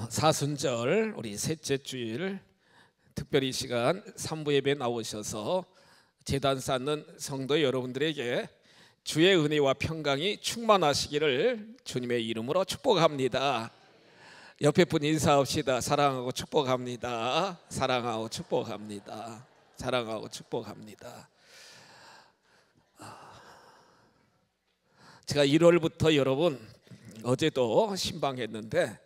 사순절 우리 셋째 주일 특별히 시간 3부 예배 나오셔서 제단 쌓는 성도 여러분들에게 주의 은혜와 평강이 충만하시기를 주님의 이름으로 축복합니다. 옆에 분 인사합시다. 사랑하고 축복합니다. 사랑하고 축복합니다. 사랑하고 축복합니다. 제가 1월부터 여러분 어제도 신방했는데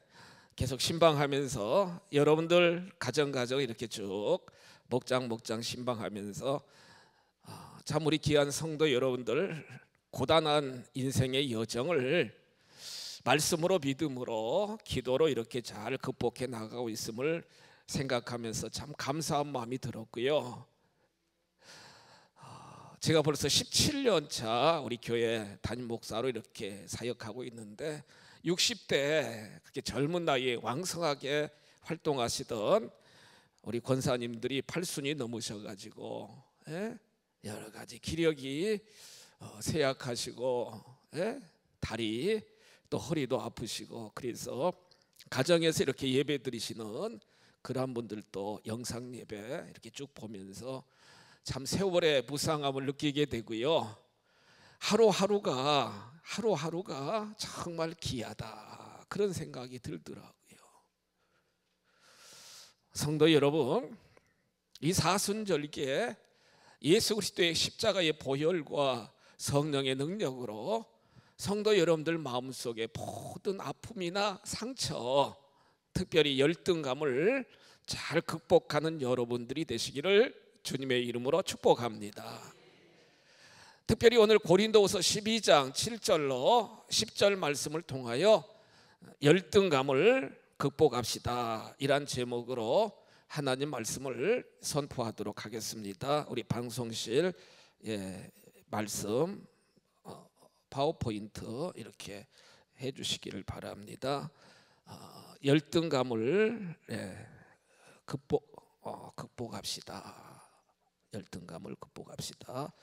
계속 신방하면서 여러분들 가정 이렇게 쭉 목장 신방하면서 참 우리 귀한 성도 여러분들 고단한 인생의 여정을 말씀으로 믿음으로 기도로 이렇게 잘 극복해 나가고 있음을 생각하면서 참 감사한 마음이 들었고요. 제가 벌써 17년 차 우리 교회 담임 목사로 이렇게 사역하고 있는데 60대 그렇게 젊은 나이에 왕성하게 활동하시던 우리 권사님들이 80이 넘으셔가지고 여러 가지 기력이 쇠약하시고 다리 또 허리도 아프시고 그래서 가정에서 이렇게 예배 드리시는 그런 분들도 영상 예배 이렇게 쭉 보면서 참 세월의 무상함을 느끼게 되고요. 하루하루가 정말 귀하다 그런 생각이 들더라고요. 성도 여러분, 이 사순절기에 예수 그리스도의 십자가의 보혈과 성령의 능력으로 성도 여러분들 마음속에 모든 아픔이나 상처, 특별히 열등감을 잘 극복하는 여러분들이 되시기를 주님의 이름으로 축복합니다. 특별히 오늘 고린도후서 12장 7절로 10절 말씀을 통하여 열등감을 극복합시다 이란 제목으로 하나님 말씀을 선포하도록 하겠습니다. 우리 방송실 말씀 파워포인트 이렇게 해주시기를 바랍니다. 열등감을 극복합시다. 열등감을 극복합시다.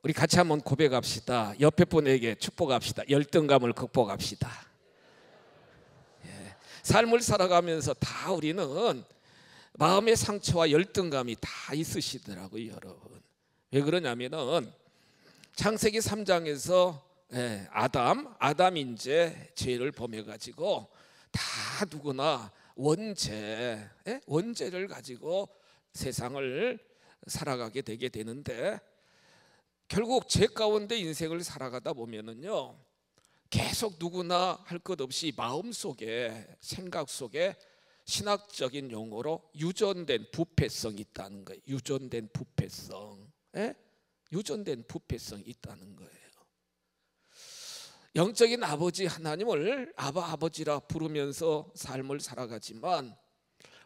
우리 같이 한번 고백합시다. 옆에 분에게 축복합시다. 열등감을 극복합시다. 삶을 살아가면서 다 우리는 마음의 상처와 열등감이 다 있으시더라고요, 여러분. 왜 그러냐면은 창세기 3장에서 아담이 이제 죄를 범해가지고 다 누구나 원죄를 가지고 세상을 살아가게 되게 되는데 결국 죄 가운데 인생을 살아가다 보면은요 계속 누구나 할 것 없이 마음속에 생각 속에 신학적인 용어로 유전된 부패성이 있다는 거예요. 유전된 부패성이 있다는 거예요. 영적인 아버지 하나님을 아버지라 부르면서 삶을 살아가지만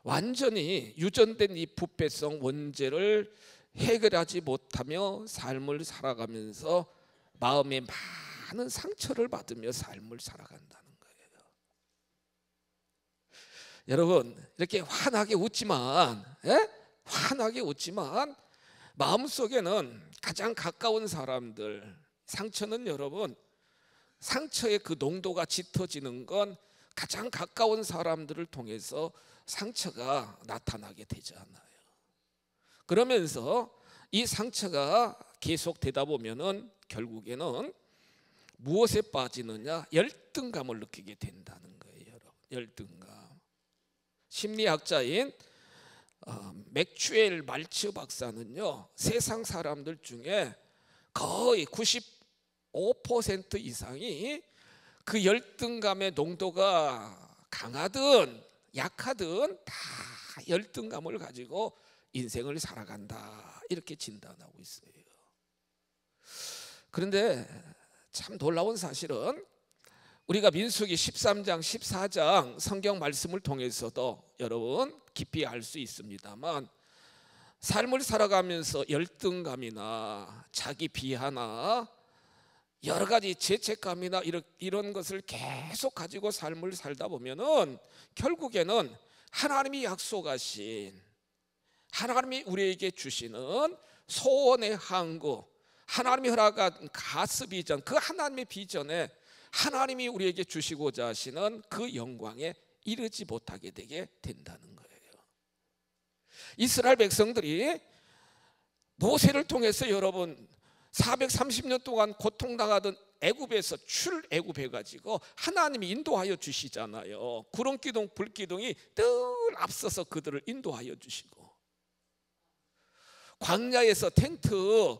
완전히 유전된 이 부패성 원죄를 해결하지 못하며 삶을 살아가면서 마음에 많은 상처를 받으며 삶을 살아간다는 거예요. 여러분 이렇게 환하게 웃지만 마음속에는 가장 가까운 사람들 상처는 여러분 상처의 그 농도가 짙어지는 건 가장 가까운 사람들을 통해서 상처가 나타나게 되지 않아요. 그러면서 이 상처가 계속되다 보면은 결국에는 무엇에 빠지느냐? 열등감을 느끼게 된다는 거예요, 여러분. 열등감. 심리학자인 맥추엘 말츠 박사는요, 세상 사람들 중에 거의 95% 이상이 그 열등감의 농도가 강하든 약하든 다 열등감을 가지고 인생을 살아간다 이렇게 진단하고 있어요. 그런데 참 놀라운 사실은 우리가 민수기 13장 14장 성경 말씀을 통해서도 여러분 깊이 알 수 있습니다만 삶을 살아가면서 열등감이나 자기 비하나 여러 가지 죄책감이나 이런 것을 계속 가지고 삶을 살다 보면은 결국에는 하나님이 약속하신, 하나님이 우리에게 주시는 소원의 항구, 하나님이 허락한 가스 비전, 그 하나님의 비전에 하나님이 우리에게 주시고자 하시는 그 영광에 이르지 못하게 되게 된다는 거예요. 이스라엘 백성들이 모세를 통해서 여러분 430년 동안 고통당하던 애굽에서 출애굽해 가지고 하나님이 인도하여 주시잖아요. 구름기둥 불기둥이 늘 앞서서 그들을 인도하여 주시고, 광야에서 텐트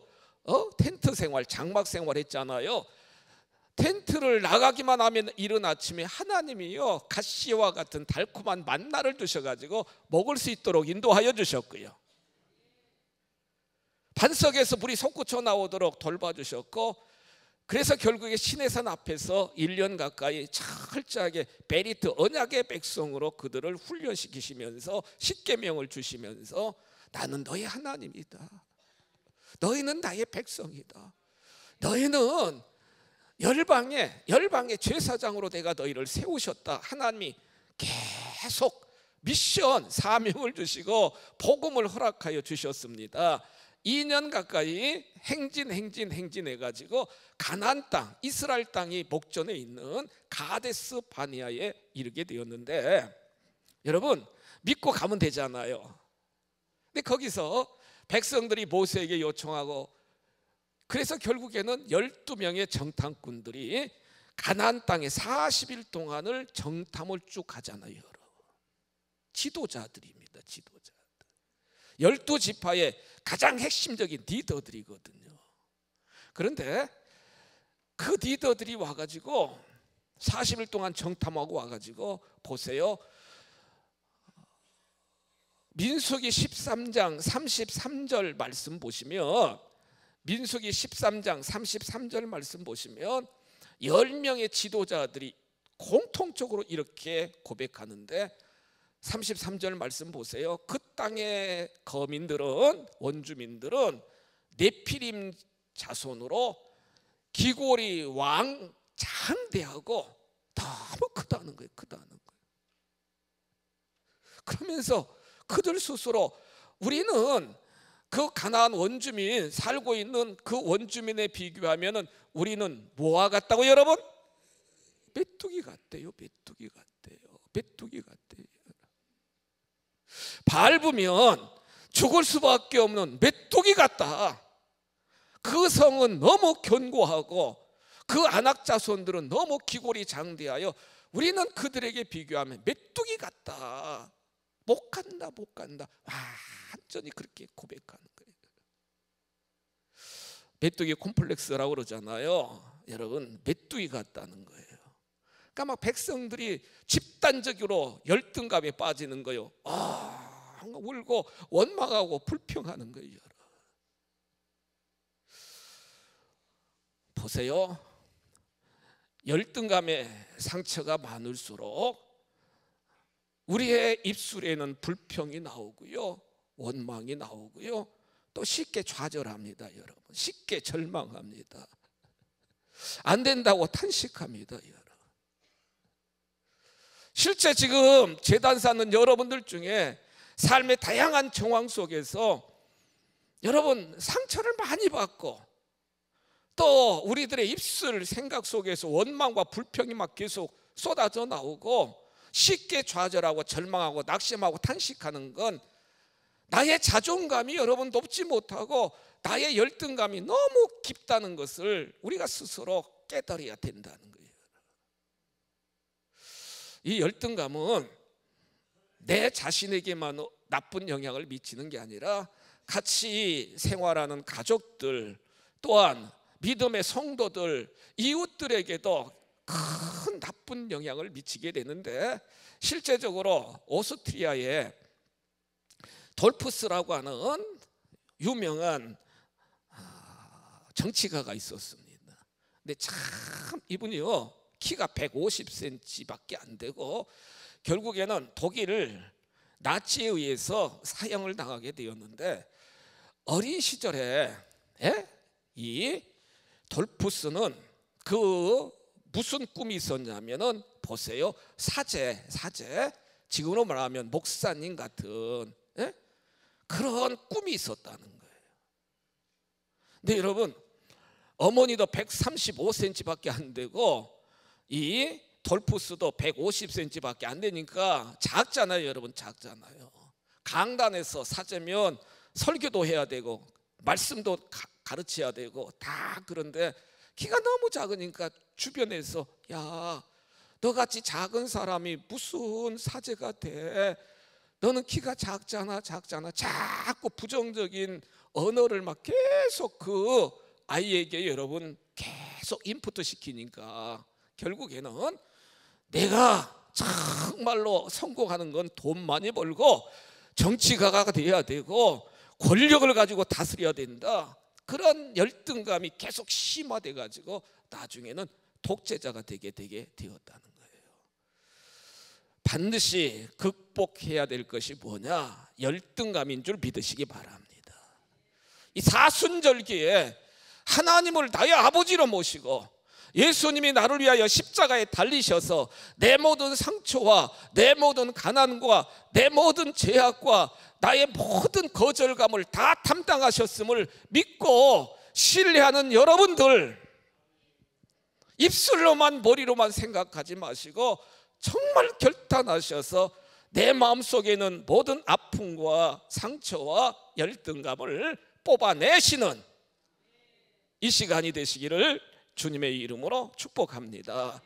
생활, 장막 생활 했잖아요. 텐트를 나가기만 하면 이른 아침에 하나님이요 가시와 같은 달콤한 만나를 주셔가지고 먹을 수 있도록 인도하여 주셨고요, 반석에서 물이 솟구쳐 나오도록 돌봐주셨고, 그래서 결국에 시내산 앞에서 1년 가까이 철저하게 베리트 언약의 백성으로 그들을 훈련시키시면서 십계명을 주시면서 나는 너의 하나님이다, 너희는 나의 백성이다, 너희는 열방의 제사장으로 내가 너희를 세우셨다. 하나님이 계속 미션 사명을 주시고 복음을 허락하여 주셨습니다. 2년 가까이 행진해가지고 가나안 땅, 이스라엘 땅이 목전에 있는 가데스 바네아에 이르게 되었는데, 여러분 믿고 가면 되잖아요. 근데 거기서 백성들이 모세에게 요청하고, 그래서 결국에는 12명의 정탐꾼들이 가나안 땅에 40일 동안을 정탐을 쭉 가잖아요. 여러분, 지도자들입니다. 지도자들, 12지파의 가장 핵심적인 리더들이거든요. 그런데 그 리더들이 와가지고 40일 동안 정탐하고 와가지고 보세요, 민수기 13장 33절 말씀 보시면, 민수기 13장 33절 말씀 보시면 10명의 지도자들이 공통적으로 이렇게 고백하는데, 33절 말씀 보세요. 그 땅의 거민들은, 원주민들은 네피림 자손으로 기골이 왕 장대하고 너무 크다는 거예요. 그러면서 그들 스스로 우리는 그 가나안 원주민, 살고 있는 그 원주민에 비교하면 우리는 뭐와 같다고 여러분? 메뚜기 같대요. 메뚜기 같대요. 밟으면 죽을 수밖에 없는 메뚜기 같다. 그 성은 너무 견고하고 그 아낙 자손들은 너무 기골이 장대하여 우리는 그들에게 비교하면 메뚜기 같다. 못 간다. 완전히 그렇게 고백하는 거예요. 메뚜기 콤플렉스라고 그러잖아요. 여러분, 메뚜기 같다는 거예요. 그러니까 막 백성들이 집단적으로 열등감에 빠지는 거예요. 울고 원망하고 불평하는 거예요. 보세요, 열등감의 상처가 많을수록 우리의 입술에는 불평이 나오고요, 원망이 나오고요, 또 쉽게 좌절합니다. 여러분, 쉽게 절망합니다. 안 된다고 탄식합니다. 여러분, 실제 지금 제단 사는 여러분들 중에 삶의 다양한 정황 속에서 여러분 상처를 많이 받고, 또 우리들의 입술 생각 속에서 원망과 불평이 막 계속 쏟아져 나오고 쉽게 좌절하고 절망하고 낙심하고 탄식하는 건 나의 자존감이 여러분 높지 못하고 나의 열등감이 너무 깊다는 것을 우리가 스스로 깨달아야 된다는 거예요. 이 열등감은 내 자신에게만 나쁜 영향을 미치는 게 아니라 같이 생활하는 가족들, 또한 믿음의 성도들, 이웃들에게도 큰 나쁜 영향을 미치게 되는데, 실제적으로 오스트리아에 돌프스라고 하는 유명한 정치가가 있었습니다. 근데 참 이분이요, 키가 150cm밖에 안 되고 결국에는 독일을 나치에 의해서 사형을 당하게 되었는데, 어린 시절에 이 돌프스는 그 무슨 꿈이 있었냐면은 보세요. 사제 지금으로 말하면 목사님 같은 그런 꿈이 있었다는 거예요. 근데 여러분, 어머니도 135cm밖에 안 되고 이 돌푸스도 150cm밖에 안 되니까 작잖아요. 여러분, 작잖아요. 강단에서 사제면 설교도 해야 되고 말씀도 가르쳐야 되고 다. 그런데 키가 너무 작으니까 주변에서 야, 너같이 작은 사람이 무슨 사제가 돼? 너는 키가 작잖아. 자꾸 부정적인 언어를 막 계속 그 아이에게 여러분 계속 인풋 시키니까 결국에는 내가 정말로 성공하는 건 돈 많이 벌고 정치가가 돼야 되고 권력을 가지고 다스려야 된다. 그런 열등감이 계속 심화돼 가지고 나중에는 독재자가 되게 되었다는 거예요. 반드시 극복해야 될 것이 뭐냐? 열등감인 줄 믿으시기 바랍니다. 이 사순절기에 하나님을 나의 아버지로 모시고 예수님이 나를 위하여 십자가에 달리셔서 내 모든 상처와 내 모든 가난과 내 모든 죄악과 나의 모든 거절감을 다 담당하셨음을 믿고 신뢰하는 여러분들, 입술로만 머리로만 생각하지 마시고 정말 결단하셔서 내 마음속에 있는 모든 아픔과 상처와 열등감을 뽑아내시는 이 시간이 되시기를 주님의 이름으로 축복합니다.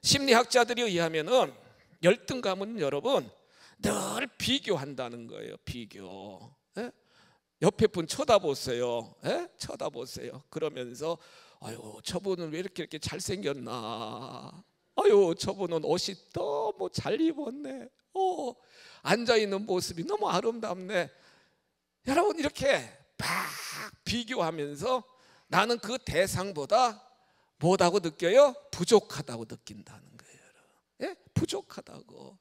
심리학자들이 의하면은 열등감은 여러분 늘 비교한다는 거예요. 비교. 옆에 분 쳐다보세요. 쳐다보세요. 그러면서 아유, 저분은 왜 이렇게 잘생겼나? 아유, 저분은 옷이 너무 잘 입었네. 앉아있는 모습이 너무 아름답네. 여러분, 이렇게 막 비교하면서 나는 그 대상보다 뭐다고 느껴요? 부족하다고 느낀다는 거예요. 부족하다고.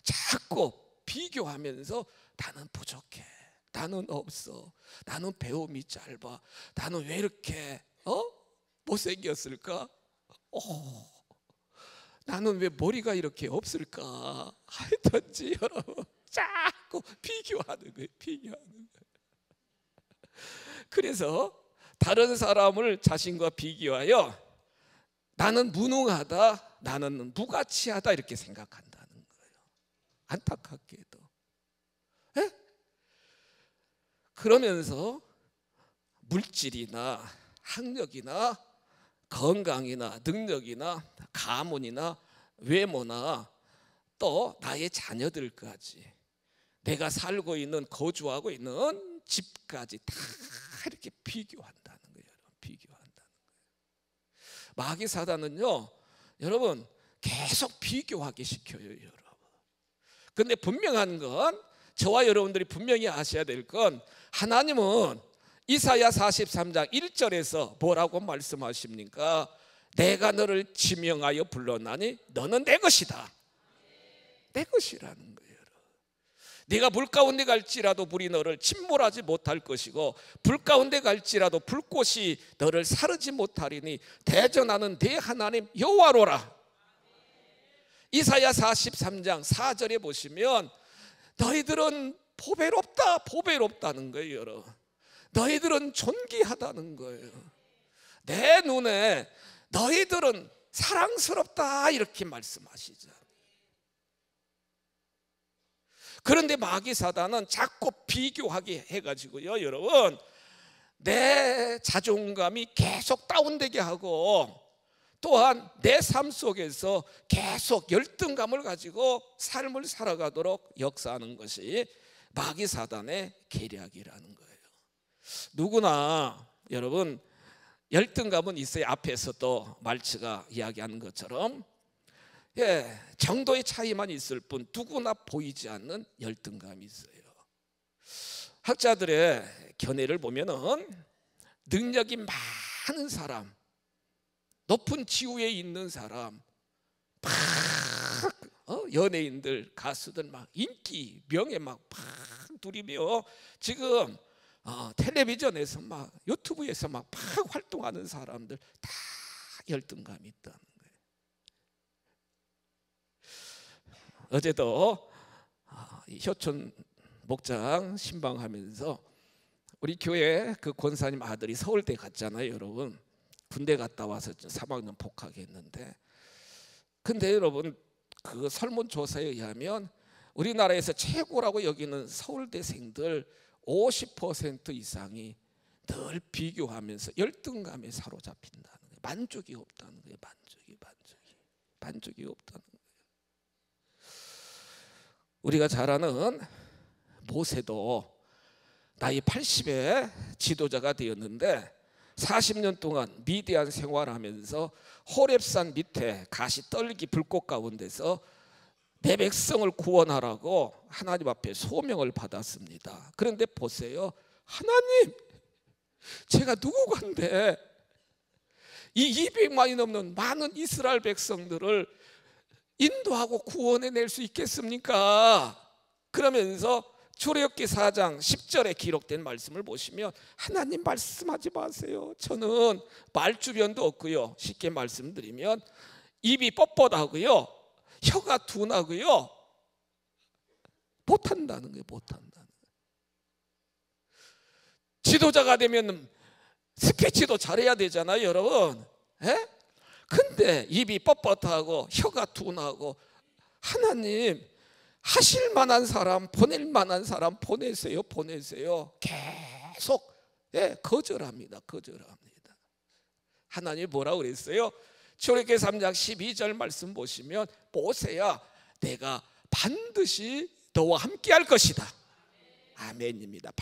자꾸 비교하면서 나는 부족해, 나는 없어, 나는 배움이 짧아, 나는 왜 이렇게 못생겼을까? 나는 왜 머리가 이렇게 없을까? 하여튼지 여러분, 자꾸 비교하는 거예요. 비교하는 거예요. 그래서 다른 사람을 자신과 비교하여 나는 무능하다, 나는 무가치하다 이렇게 생각한다는 거예요. 안타깝게도. 그러면서 물질이나 학력이나 건강이나 능력이나 가문이나 외모나 또 나의 자녀들까지, 내가 살고 있는, 거주하고 있는 집까지 다 이렇게 비교한다는 거예요. 비교한다는 거예요. 마귀 사단은요, 여러분 계속 비교하게 시켜요, 여러분. 근데 분명한 건, 저와 여러분들이 분명히 아셔야 될 건, 하나님은 이사야 43장 1절에서 뭐라고 말씀하십니까? 내가 너를 지명하여 불렀나니 너는 내 것이다. 내 것이라는 거예요. 네가 물 가운데 갈지라도 불이 너를 침몰하지 못할 것이고 불 가운데 갈지라도 불꽃이 너를 사르지 못하리니 대전하는 네 하나님 여호와로라. 이사야 43장 4절에 보시면 너희들은 보배롭다, 보배롭다는 거예요, 여러분. 너희들은 존귀하다는 거예요. 내 눈에 너희들은 사랑스럽다 이렇게 말씀하시죠. 그런데 마귀 사단은 자꾸 비교하게 해가지고요, 여러분, 내 자존감이 계속 다운되게 하고 또한 내 삶 속에서 계속 열등감을 가지고 삶을 살아가도록 역사하는 것이 마귀 사단의 계략이라는 거예요. 누구나 여러분 열등감은 있어요. 앞에서 또 말츠가 이야기하는 것처럼 정도의 차이만 있을 뿐 누구나 보이지 않는 열등감이 있어요. 학자들의 견해를 보면은 능력이 많은 사람, 높은 지위에 있는 사람, 막 연예인들, 가수들 막 인기, 명예 막 누리며 지금 텔레비전에서 막 유튜브에서 막 활동하는 사람들 다 열등감이 있다는 거예요. 어제도 효촌 목장 신방하면서 우리 교회 그 권사님 아들이 서울대 갔잖아요, 여러분. 군대 갔다 와서 3학년 복학했는데, 근데 여러분 그 설문조사에 의하면 우리나라에서 최고라고 여기는 서울대생들 50% 이상이 늘 비교하면서 열등감에 사로잡힌다는 거예요. 만족이 없다는 거예요. 만족이 없다는 거예요. 우리가 잘 아는 모세도 나이 80에 지도자가 되었는데 40년 동안 미디안 생활하면서 호렙산 밑에 가시 떨기 불꽃 가운데서 내 백성을 구원하라고 하나님 앞에 소명을 받았습니다. 그런데 보세요, 하나님, 제가 누구건데 이 200만이 넘는 많은 이스라엘 백성들을 인도하고 구원해낼 수 있겠습니까? 그러면서 출애굽기 4장 10절에 기록된 말씀을 보시면 하나님 말씀하지 마세요. 저는 말주변도 없고요. 쉽게 말씀드리면 입이 뻣뻣하고요. 혀가 둔하고요. 못한다는 거예요. 지도자가 되면 스피치도 잘해야 되잖아요, 여러분. 에? 근데 입이 뻣뻣하고 혀가 둔하고 하나님 하실 만한 사람, 보낼 만한 사람 보내세요. 계속 거절합니다. 하나님 뭐라고 그랬어요? 출애굽기 3장 12절 말씀 보시면 모세야, 내가 반드시 너와 함께 할 것이다. 아멘입니다.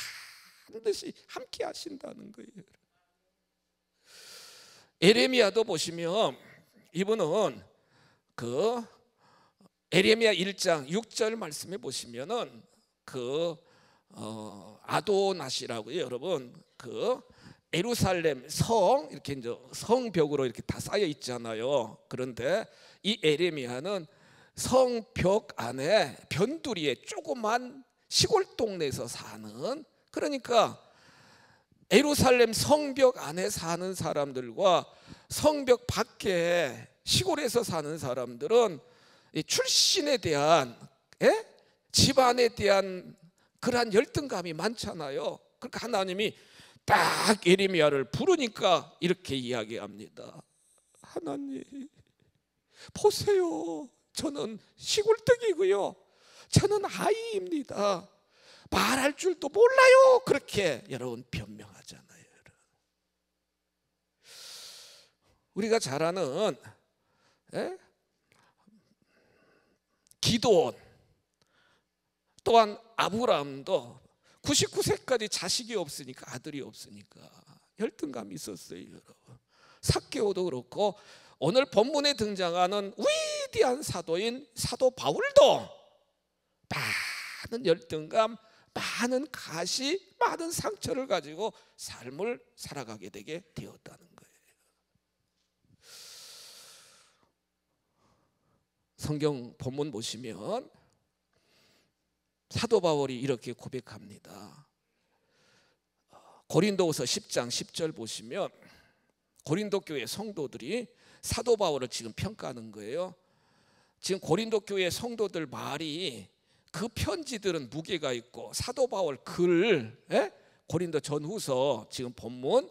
반드시 함께 하신다는 거예요. 에레미야도 보시면 이분은 그 에레미야 1장 6절 말씀에 보시면은 그 아도낫이라고요, 여러분. 그 예루살렘 성 이렇게 이제 성벽으로 이렇게 다 쌓여 있잖아요. 그런데 이 에레미야는 성벽 안에 변두리에 조그만 시골 동네에서 사는, 그러니까 예루살렘 성벽 안에 사는 사람들과 성벽 밖에 시골에서 사는 사람들은 출신에 대한 집안에 대한 그러한 열등감이 많잖아요. 그러니까 하나님이 딱 예레미야를 부르니까 이렇게 이야기합니다. 하나님 보세요, 저는 시골뜨기고요, 저는 아이입니다. 말할 줄도 몰라요. 그렇게 여러분 변명하잖아요. 우리가 잘 아는 기드온, 또한 아브라함도 99세까지 자식이 없으니까, 아들이 없으니까 열등감이 있었어요, 여러분. 삭개오도 그렇고 오늘 본문에 등장하는 위대한 사도인 사도 바울도 많은 열등감, 많은 가시, 많은 상처를 가지고 삶을 살아가게 되게 되었다는 거예요. 성경 본문 보시면 사도 바울이 이렇게 고백합니다. 고린도후서 10장 10절 보시면 고린도 교회 성도들이 사도 바울을 지금 평가하는 거예요. 지금 고린도 교회 성도들 말이, 그 편지들은 무게가 있고 사도 바울 글, 고린도 전후서 지금 본문,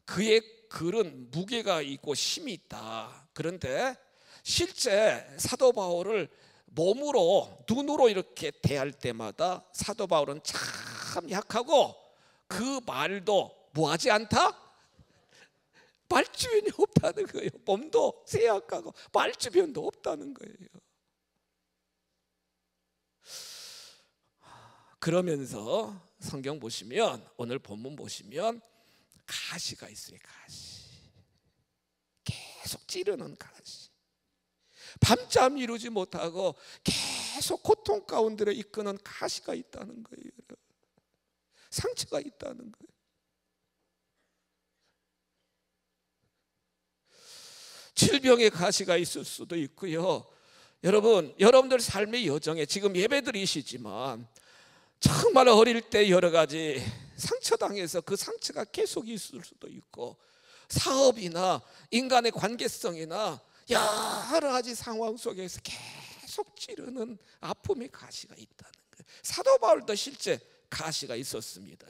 그의 글은 무게가 있고 힘이 있다. 그런데 실제 사도 바울을 몸으로, 눈으로 이렇게 대할 때마다 사도 바울은 참 약하고 그 말도 뭐하지 않다? 말주변이 없다는 거예요. 몸도 쇠약하고 말주변도 없다는 거예요. 그러면서 성경 보시면, 오늘 본문 보시면 가시가 있어요. 가시, 계속 찌르는 가시, 밤잠 이루지 못하고 계속 고통 가운데로 이끄는 가시가 있다는 거예요. 상처가 있다는 거예요. 질병의 가시가 있을 수도 있고요. 여러분들 삶의 여정에 지금 예배드리시지만 정말 어릴 때 여러 가지 상처당해서 그 상처가 계속 있을 수도 있고, 사업이나 인간의 관계성이나 여러 가지 상황 속에서 계속 찌르는 아픔의 가시가 있다는 거예요. 사도 바울도 실제 가시가 있었습니다.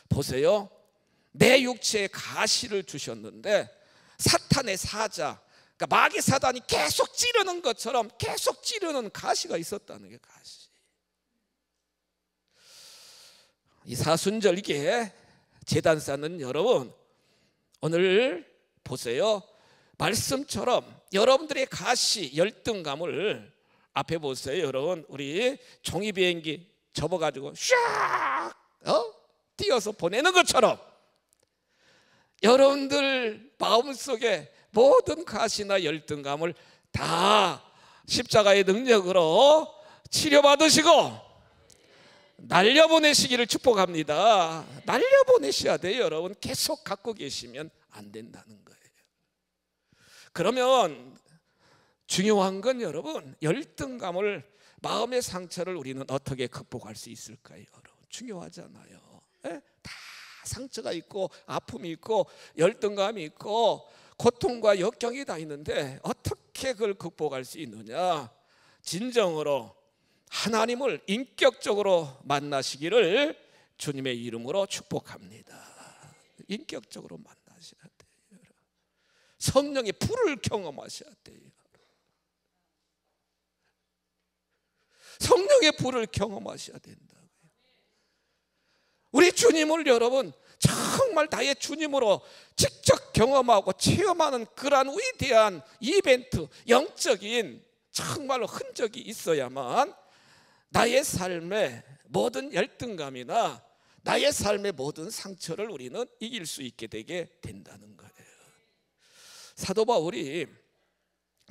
보세요. 내 육체에 가시를 주셨는데 사탄의 사자, 그러니까 마귀 사단이 계속 찌르는 것처럼 계속 찌르는 가시가 있었다는 게 가시. 이 사순절기에 제단 쌓는 여러분, 오늘 보세요. 말씀처럼 여러분들의 가시, 열등감을 앞에 보세요. 여러분, 우리 종이 비행기 접어가지고 샥 띄어서 보내는 것처럼 여러분들 마음속에 모든 가시나 열등감을 다 십자가의 능력으로 치료받으시고 날려보내시기를 축복합니다. 날려보내셔야 돼요. 여러분, 계속 갖고 계시면 안 된다는 거예요. 그러면 중요한 건 여러분, 열등감을, 마음의 상처를 우리는 어떻게 극복할 수 있을까요? 여러분, 중요하잖아요. 다 상처가 있고 아픔이 있고 열등감이 있고 고통과 역경이 다 있는데 어떻게 그걸 극복할 수 있느냐? 진정으로 하나님을 인격적으로 만나시기를 주님의 이름으로 축복합니다. 인격적으로 만나셔야 돼요. 성령의 불을 경험하셔야 돼요. 성령의 불을 경험하셔야 된다고요. 우리 주님을 여러분 정말 나의 주님으로 직접 경험하고 체험하는 그러한 위대한 이벤트, 영적인 정말로 흔적이 있어야만 나의 삶의 모든 열등감이나 나의 삶의 모든 상처를 우리는 이길 수 있게 되게 된다는 거예요. 사도 바울이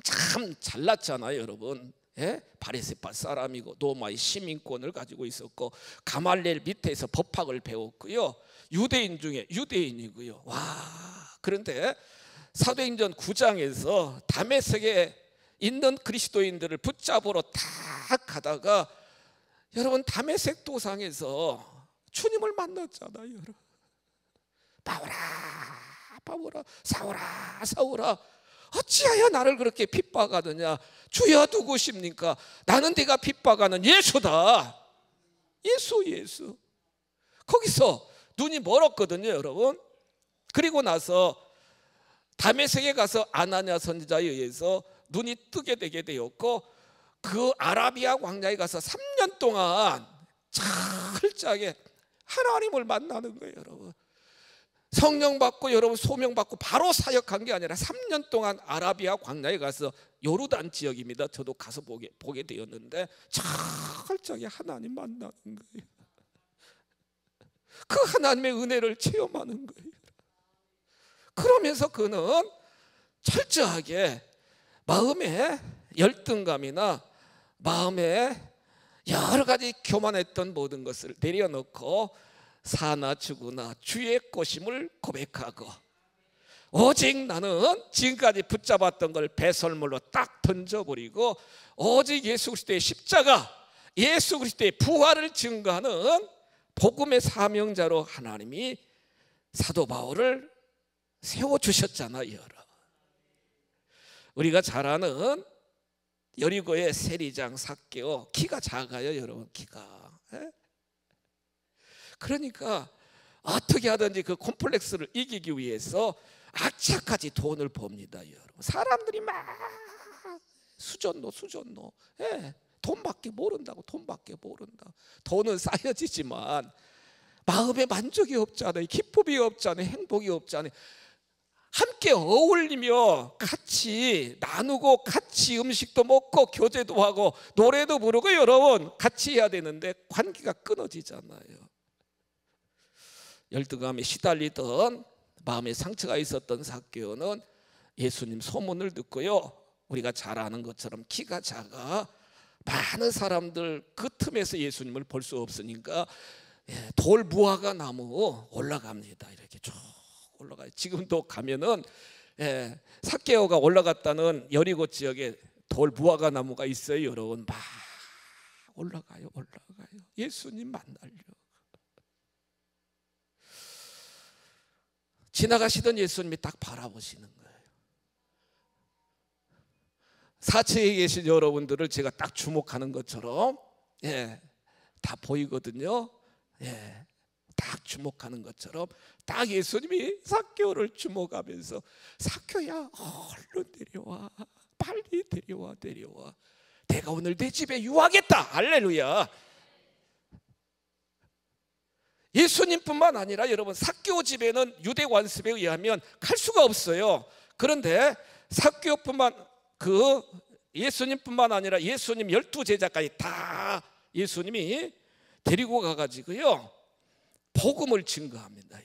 참 잘났잖아요, 여러분. 바리새파 사람이고 로마의 시민권을 가지고 있었고 가말리엘 밑에서 법학을 배웠고요. 유대인 중에 유대인이고요. 그런데 사도행전 9장에서 다메섹에 있는 그리스도인들을 붙잡으러 다 가다가 여러분 다메섹 도상에서 주님을 만났잖아요. 여러분. 바울아 바울아 사울아 사울아 어찌하여 나를 그렇게 핍박하느냐? 주여 누구십니까? 나는 네가 핍박하는 예수다. 예수. 거기서 눈이 멀었거든요, 여러분. 그리고 나서 다메섹에 가서 아나냐 선지자에 의해서 눈이 뜨게 되게 되었고 그 아라비아 광야에 가서 3년 동안 철저하게 하나님을 만나는 거예요, 여러분. 성령 받고 여러분 소명 받고 바로 사역한 게 아니라 3년 동안 아라비아 광야에 가서 요르단 지역입니다. 저도 가서 보게 되었는데 철저하게 하나님 만나는 거예요. 그 하나님의 은혜를 체험하는 거예요. 그러면서 그는 철저하게 마음의 열등감이나 마음에 여러 가지 교만했던 모든 것을 내려놓고 사나 죽으나 주의 꽃임을 고백하고 오직 나는 지금까지 붙잡았던 걸 배설물로 딱 던져버리고 오직 예수 그리스도의 십자가, 예수 그리스도의 부활을 증거하는 복음의 사명자로 하나님이 사도 바울을 세워주셨잖아요. 우리가 잘 아는 여리고의 세리장 삭개오, 키가 작아요, 여러분. 키가. 그러니까 어떻게 하든지 그 콤플렉스를 이기기 위해서 악착같이 돈을 법니다, 여러분. 사람들이 막 수전노 돈밖에 모른다고. 돈은 쌓여지지만 마음에 만족이 없잖아요. 기쁨이 없잖아요. 행복이 없잖아요. 함께 어울리며 같이 나누고 같이 음식도 먹고 교제도 하고 노래도 부르고 여러분 같이 해야 되는데 관계가 끊어지잖아요. 열등감에 시달리던 마음에 상처가 있었던 삭개오는 예수님 소문을 듣고요, 우리가 잘 아는 것처럼 키가 작아 많은 사람들 그 틈에서 예수님을 볼 수 없으니까 돌 무화과 나무 올라갑니다. 이렇게 쭉 올라가요. 지금도 가면은 삭개오가 올라갔다는 여리고 지역에 돌 무화과 나무가 있어요, 여러분. 막 올라가요. 예수님 만나려. 지나가시던 예수님이 딱 바라보시는 거예요. 4층에 계신 여러분들을 제가 딱 주목하는 것처럼 다 보이거든요. 딱 주목하는 것처럼 딱 예수님이 삭개오를 주목하면서 삭개오야 얼른 내려와, 빨리 내려와. 내가 오늘 내 집에 유하겠다. 할렐루야. 예수님뿐만 아니라 여러분 삭개오 집에는 유대 관습에 의하면 갈 수가 없어요. 그런데 예수님뿐만 아니라 예수님 12제자까지 다 예수님이 데리고 가가지고요 복음을 증거합니다.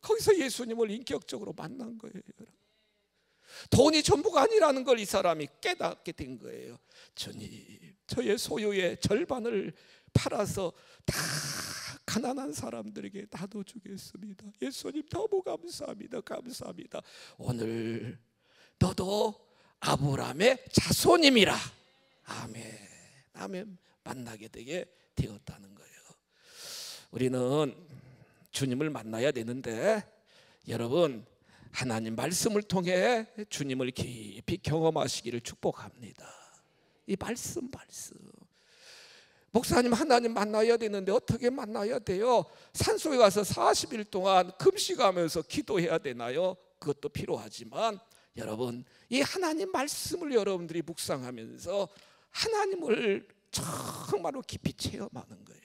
거기서 예수님을 인격적으로 만난 거예요. 돈이 전부가 아니라는 걸 이 사람이 깨닫게 된 거예요. 주님, 저의 소유의 절반을 팔아서 다 가난한 사람들에게 나눠주겠습니다. 예수님 너무 감사합니다. 오늘 너도 아브라함의 자손임이라. 아멘. 만나게 되게 되었다는 거예요. 우리는 주님을 만나야 되는데 여러분 하나님 말씀을 통해 주님을 깊이 경험하시기를 축복합니다. 이 말씀 목사님 하나님 만나야 되는데 어떻게 만나야 돼요? 산속에 가서 40일 동안 금식하면서 기도해야 되나요? 그것도 필요하지만 여러분 이 하나님 말씀을 여러분들이 묵상하면서 하나님을 정말로 깊이 체험하는 거예요.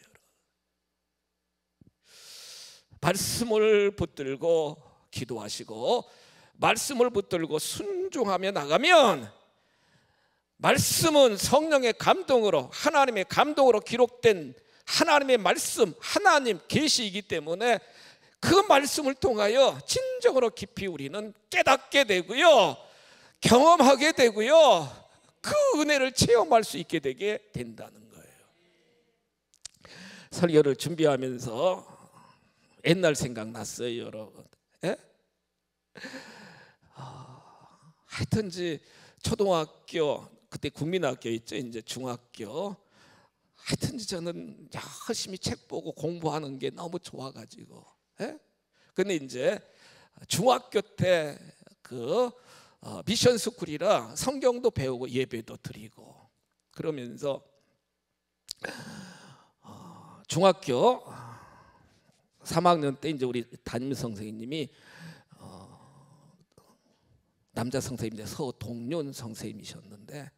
말씀을 붙들고 기도하시고 말씀을 붙들고 순종하며 나가면 말씀은 성령의 감동으로 하나님의 감동으로 기록된 하나님의 말씀, 하나님 계시이기 때문에 그 말씀을 통하여 진정으로 깊이 우리는 깨닫게 되고요 경험하게 되고요 그 은혜를 체험할 수 있게 되게 된다는 거예요. 설교를 준비하면서 옛날 생각났어요, 여러분. 하여튼지 초등학교 그때 국민학교 있죠, 이제 중학교. 하여튼지 저는 열심히 책 보고 공부하는 게 너무 좋아가지고. 근데 이제 중학교 때 그 미션 스쿨이라 성경도 배우고 예배도 드리고 그러면서 중학교 3학년 때 이제 우리 담임 선생님이 남자 선생님인데 서동륜 선생님이셨는데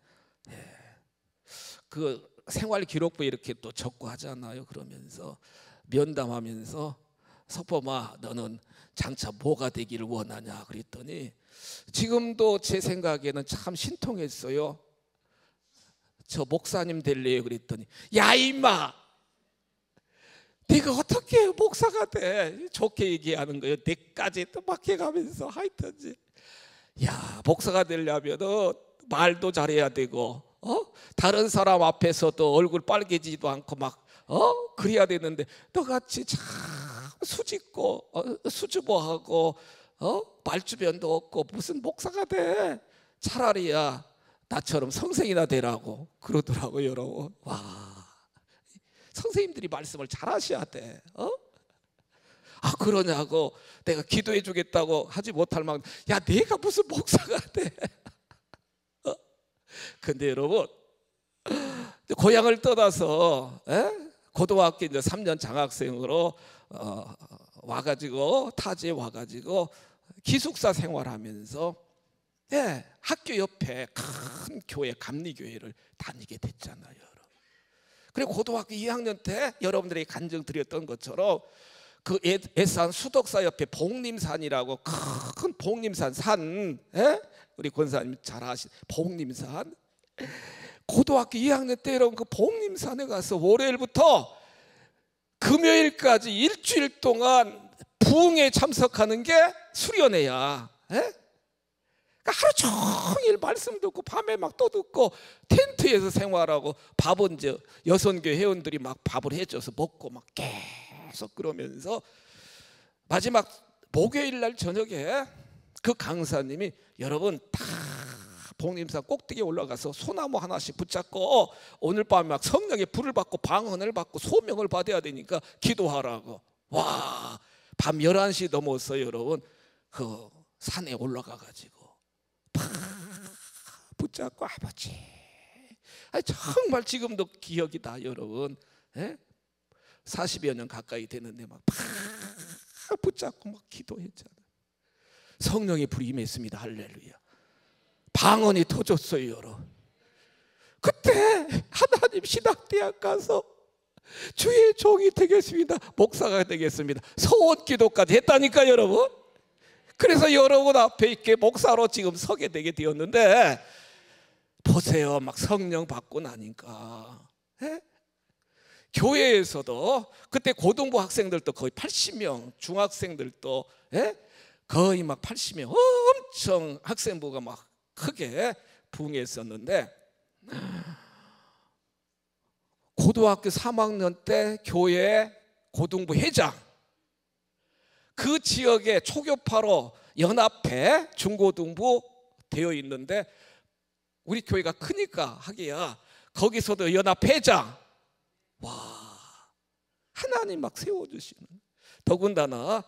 그 생활 기록부에 이렇게 또 적고 하잖아요. 그러면서 면담하면서 서범아 너는 장차 뭐가 되기를 원하냐 그랬더니 지금도 제 생각에는 참 신통했어요. 저 목사님 될래요 그랬더니 야 임마 네가 어떻게 목사가 돼? 좋게 얘기하는 거예요. 내까지 또 막 해가면서 하여튼지 야 목사가 되려면 말도 잘해야 되고 다른 사람 앞에서도 얼굴 빨개지지도 않고 막 그래야 되는데 너같이 참 수줍고 수줍어하고 말주변도 없고 무슨 목사가 돼? 차라리야 나처럼 선생이나 되라고 그러더라고요. 여러분 와 선생님들이 말씀을 잘 하셔야 돼. 그러냐고 내가 기도해 주겠다고 하지 못할 만큼 야 내가 무슨 목사가 돼? 근데 여러분 고향을 떠나서 고등학교 이제 3년 장학생으로 와가지고 타지에 와가지고 기숙사 생활하면서 학교 옆에 큰 교회 감리교회를 다니게 됐잖아요. 그리고 고등학교 2학년 때 여러분들이 간증 드렸던 것처럼 그 애산 수덕사 옆에 복림산이라고 큰 복림산 산 우리 권사님 잘 아시는 복림산 고등학교 2학년 때 여러분 그 복림산에 가서 월요일부터 금요일까지 일주일 동안 부흥에 참석하는 게 수련회야. 그러니까 하루 종일 말씀 듣고 밤에 막 또 듣고 텐트에서 생활하고 밥은 이제 여선교 회원들이 막 밥을 해줘서 먹고 막 계속 그러면서 마지막 목요일 날 저녁에 그 강사님이 여러분 다 복림산 꼭대기에 올라가서 소나무 하나씩 붙잡고 오늘 밤에 막 성령의 불을 받고 방언을 받고 소명을 받아야 되니까 기도하라고. 와 밤 11시 넘어서 여러분 그 산에 올라가 가지고 팍 붙잡고 아버지, 정말 지금도 기억이 나 여러분. 40여 년 가까이 되는데 막 팍 붙잡고 막 기도했잖아요. 성령의 불이 임했습니다. 할렐루야. 방언이 터졌어요 여러분. 그때 하나님 신학대학 가서 주의 종이 되겠습니다, 목사가 되겠습니다, 서원 기도까지 했다니까 여러분. 그래서 여러분 앞에 있게 목사로 지금 서게 되게 되었는데 보세요, 막 성령 받고 나니까 교회에서도 그때 고등부 학생들도 거의 80명, 중학생들도 거의 막 80명, 엄청 학생부가 막 크게 부흥했었는데 고등학교 3학년 때 교회 고등부 회장, 그 지역에 초교파로 연합회 중고등부 되어 있는데 우리 교회가 크니까 하기야 거기서도 연합회장. 와, 하나님 막 세워주시는. 더군다나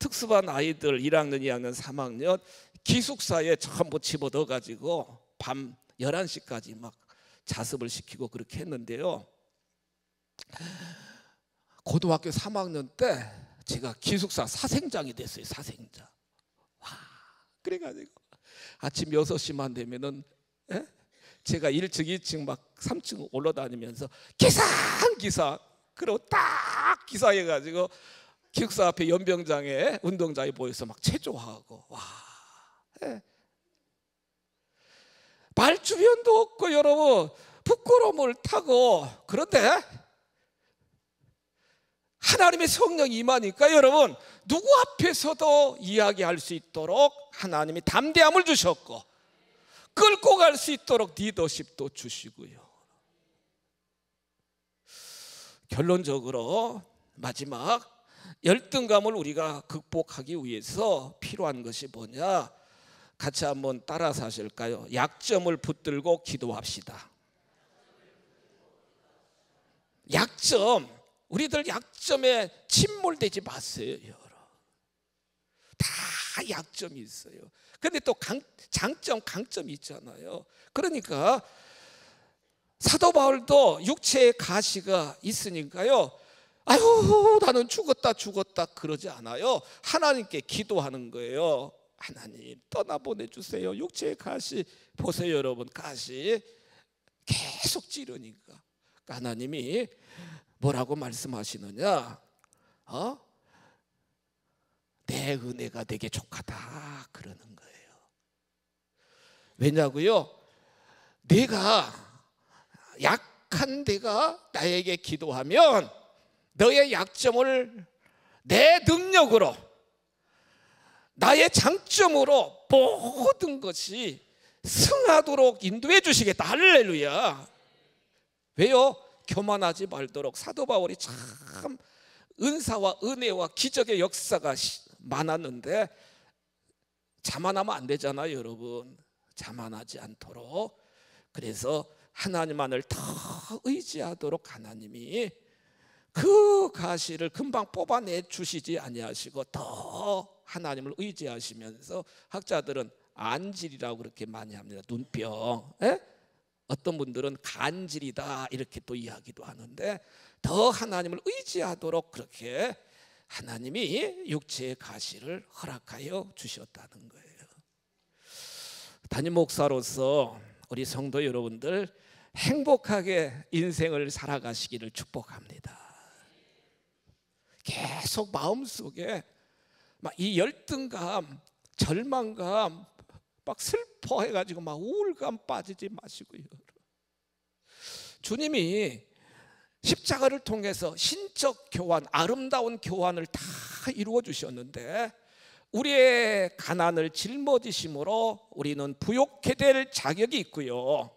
특수반 아이들 1학년, 2학년, 3학년 기숙사에 전부 집어넣어 가지고 밤 11시까지 막 자습을 시키고 그렇게 했는데요, 고등학교 3학년 때 제가 기숙사 사생장이 됐어요. 사생장. 와, 그래가지고 아침 6시만 되면은 제가 1층, 2층 막 3층 올라다니면서 기상 그리고 딱 기사해가지고 기숙사 앞에 연병장에 운동장에 보여서 막 체조하고. 와, 말 주변도 없고 여러분 부끄러움을 타고. 그런데 하나님의 성령이 임하니까 여러분 누구 앞에서도 이야기할 수 있도록 하나님이 담대함을 주셨고 끌고 갈 수 있도록 리더십도 주시고요. 결론적으로 마지막 열등감을 우리가 극복하기 위해서 필요한 것이 뭐냐, 같이 한번 따라서 하실까요? 약점을 붙들고 기도합시다. 약점, 우리들 약점에 침몰되지 마세요. 다 약점이 있어요. 근데 또 장점, 강점이 있잖아요. 그러니까 사도 바울도 육체의 가시가 있으니까요, 아유 나는 죽었다 그러지 않아요. 하나님께 기도하는 거예요. 하나님 떠나보내주세요. 육체의 가시 보세요 여러분, 가시 계속 찌르니까 하나님이 뭐라고 말씀하시느냐, 내 은혜가 내게 족하다 그러는 거예요. 왜냐고요? 약한 내가 나에게 기도하면 너의 약점을 내 능력으로, 나의 장점으로 모든 것이 승하도록 인도해 주시겠다. 할렐루야. 왜요? 교만하지 말도록. 사도 바울이 참 은사와 은혜와 기적의 역사가 많았는데 자만하면 안 되잖아요 여러분. 자만하지 않도록. 그래서 하나님만을 더 의지하도록 하나님이 그 가시를 금방 뽑아내 주시지 아니하시고 더 하나님을 의지하시면서, 학자들은 안질이라고 그렇게 많이 합니다. 눈병. 어떤 분들은 간질이다 이렇게 또 이야기도 하는데, 더 하나님을 의지하도록 그렇게 하나님이 육체의 가시를 허락하여 주셨다는 거예요. 담임 목사로서 우리 성도 여러분들 행복하게 인생을 살아가시기를 축복합니다. 계속 마음속에 막 이 열등감, 절망감, 막 슬퍼해가지고 막 우울감 빠지지 마시고요. 주님이 십자가를 통해서 신적 교환, 아름다운 교환을 다 이루어 주셨는데 우리의 가난을 짊어지심으로 우리는 부욕해 될 자격이 있고요,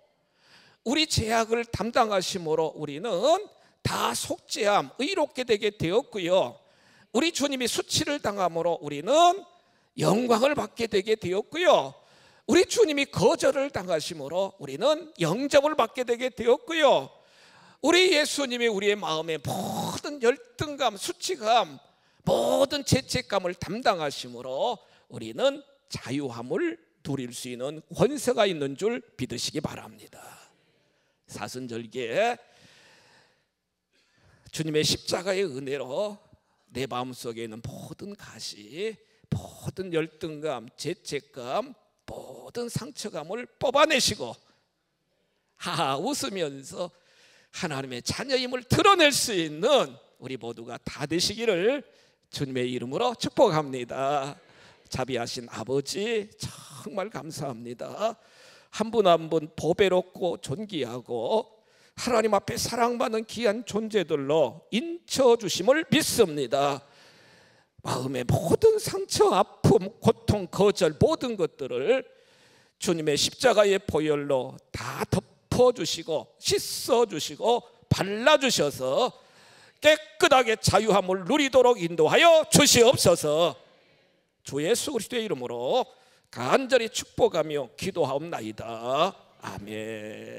우리 죄악을 담당하심으로 우리는 다 속죄함, 의롭게 되게 되었고요, 우리 주님이 수치를 당함으로 우리는 영광을 받게 되게 되었고요, 우리 주님이 거절을 당하심으로 우리는 영접을 받게 되게 되었고요, 우리 예수님이 우리의 마음에 모든 열등감, 수치감, 모든 죄책감을 담당하심으로 우리는 자유함을 누릴 수 있는 권세가 있는 줄 믿으시기 바랍니다. 사순절기에 주님의 십자가의 은혜로 내 마음속에 있는 모든 가시, 모든 열등감, 죄책감, 모든 상처감을 뽑아내시고 웃으면서 하나님의 자녀임을 드러낼 수 있는 우리 모두가 다 되시기를 주님의 이름으로 축복합니다. 자비하신 아버지 정말 감사합니다. 한 분 한 분 보배롭고 존귀하고 하나님 앞에 사랑받는 귀한 존재들로 인쳐주심을 믿습니다. 마음의 모든 상처, 아픔, 고통, 거절 모든 것들을 주님의 십자가의 보혈로 다 덮어주시고 씻어주시고 발라주셔서 깨끗하게 자유함을 누리도록 인도하여 주시옵소서. 주 예수 그리스도의 이름으로 간절히 축복하며 기도하옵나이다. 아멘.